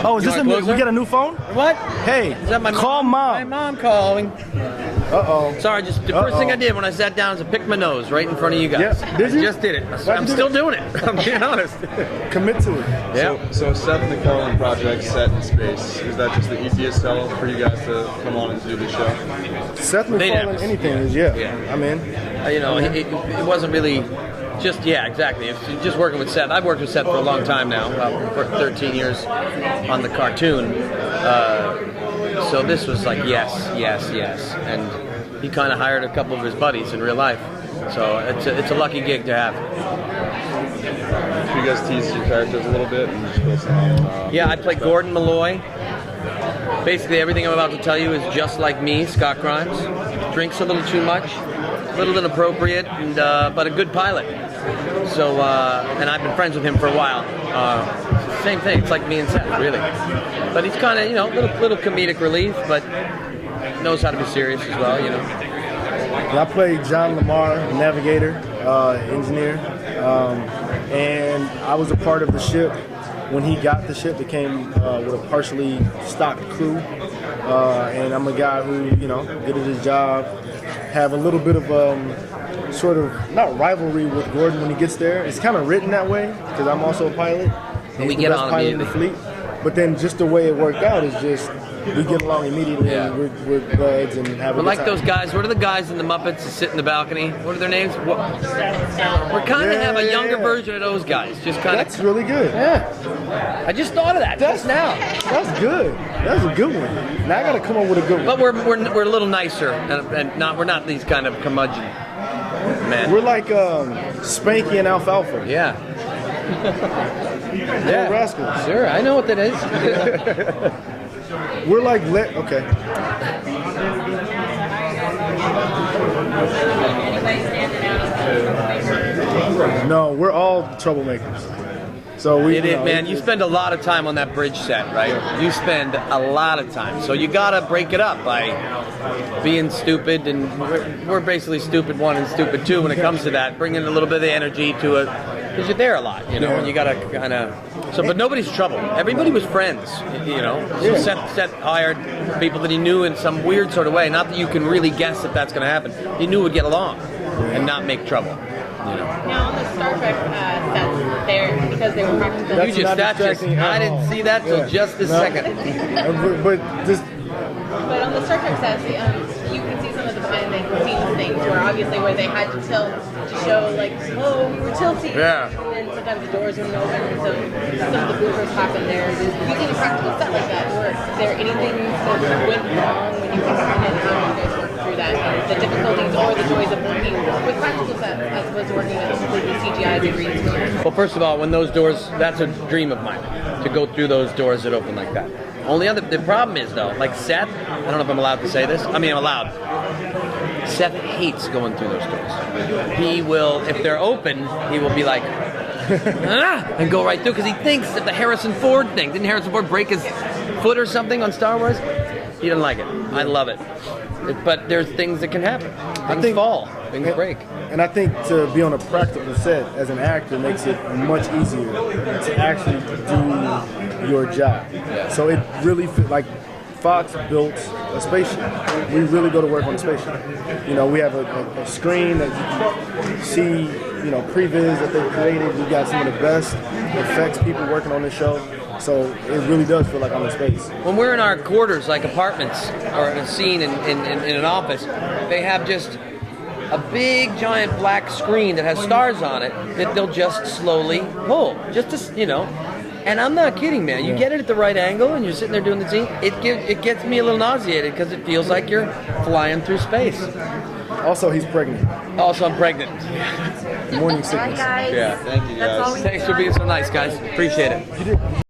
Oh, is this we get a new phone? What? Hey, is that my call mom. My mom calling. Uh-oh. Sorry, just the first thing I did when I sat down is I picked my nose right in front of you guys. Yeah. Did you? I just did it. I'm still doing it. I'm being honest. Commit to it. Yeah. So Seth MacFarlane project set in space. Is that just the easiest sell for you guys to come on and do the show? Seth MacFarlane, anything is I'm in. You know, it wasn't really. Yeah, exactly. It's just working with Seth. I've worked with Seth for a long time now, for 13 years on the cartoon. So this was like yes, and he kind of hired a couple of his buddies in real life. So it's a lucky gig to have. You guys tease your characters a little bit and just go some. Yeah, I play Gordon Malloy. Basically, everything I'm about to tell you is just like me, Scott Grimes. Drinks a little too much, a little inappropriate, and but a good pilot. So, and I've been friends with him for a while. Same thing. It's like me and Seth, really. But he's kind of, little comedic relief, but knows how to be serious as well, I play John Lamar, navigator, engineer, and I was a part of the ship. When he got the ship, it came with a partially stocked crew, and I'm a guy who, good at his job, have a little bit of sort of, not rivalry with Gordon when he gets there. It's kind of written that way, because I'm also a pilot. And we get on pilot in the fleet. But then just the way it worked out is just, we get along immediately, and we're buds and have a good time. Those guys, what are the guys in the Muppets that sit in the balcony? What are their names? We're kind of have a younger version of those guys. Just kind of. That's really good. Yeah. I just thought of that just now. That's good. That's a good one. Now I got to come up with a good one. But we're a little nicer, and we're not these kind of curmudgeon men. We're like Spanky and Alfalfa. Yeah. Yeah. Rascals. Sure, I know what that is. We're like okay. No, we're all troublemakers. So man, you spend a lot of time on that bridge set, right? You spend a lot of time. So you gotta break it up by being stupid, and we're basically stupid one and stupid two when it comes to that. Bringing a little bit of energy to it, because you're there a lot, and you gotta kind of. So, but nobody's trouble. Everybody was friends, So Seth hired people that he knew in some weird sort of way. Not that you can really guess if that's gonna happen. He knew would get along and not make trouble. Now on the Star Trek sets, there because they were practicing. I didn't see that till just this second. But on the Star Trek sets, you can see some of the behind the scenes things where they had to tilt to show like, oh, we were tilting. Yeah. And then sometimes the doors wouldn't open, and so some of the bloopers happen there. Using a practical set like that, is there anything that went wrong when you came in and how you guys worked through that? The difficulties or the joys of working with practical sets as opposed to working with completely CGI and green screen? Well, first of all, when those doors, that's a dream of mine, to go through those doors that open like that. The problem is though, like Seth, I don't know if I'm allowed to say this. I mean, I'm allowed. Seth hates going through those doors. He will, if they're open, he will be like, and go right through, because he thinks that the Harrison Ford thing, didn't Harrison Ford break his foot or something on Star Wars? He doesn't like it. I love it. But there's things that can happen. Things fall. Things break. And I think to be on a practical set as an actor makes it much easier to actually do your job. Yeah. So it really like Fox built a spaceship. We really go to work on a spaceship. We have a screen that you can see, previs that they created. We got some of the best effects people working on this show. So it really does feel like I'm in space. When we're in our quarters, like apartments, or in a scene in an office, they have just a big giant black screen that has stars on it that they'll just slowly pull, just to, And I'm not kidding, man. You get it at the right angle, and you're sitting there doing the scene. It gets me a little nauseated because it feels like you're flying through space. Also, he's pregnant. Also, I'm pregnant. Morning sickness. All right, guys. Yeah. Thank you, guys. Thanks for being so nice, guys. Appreciate it.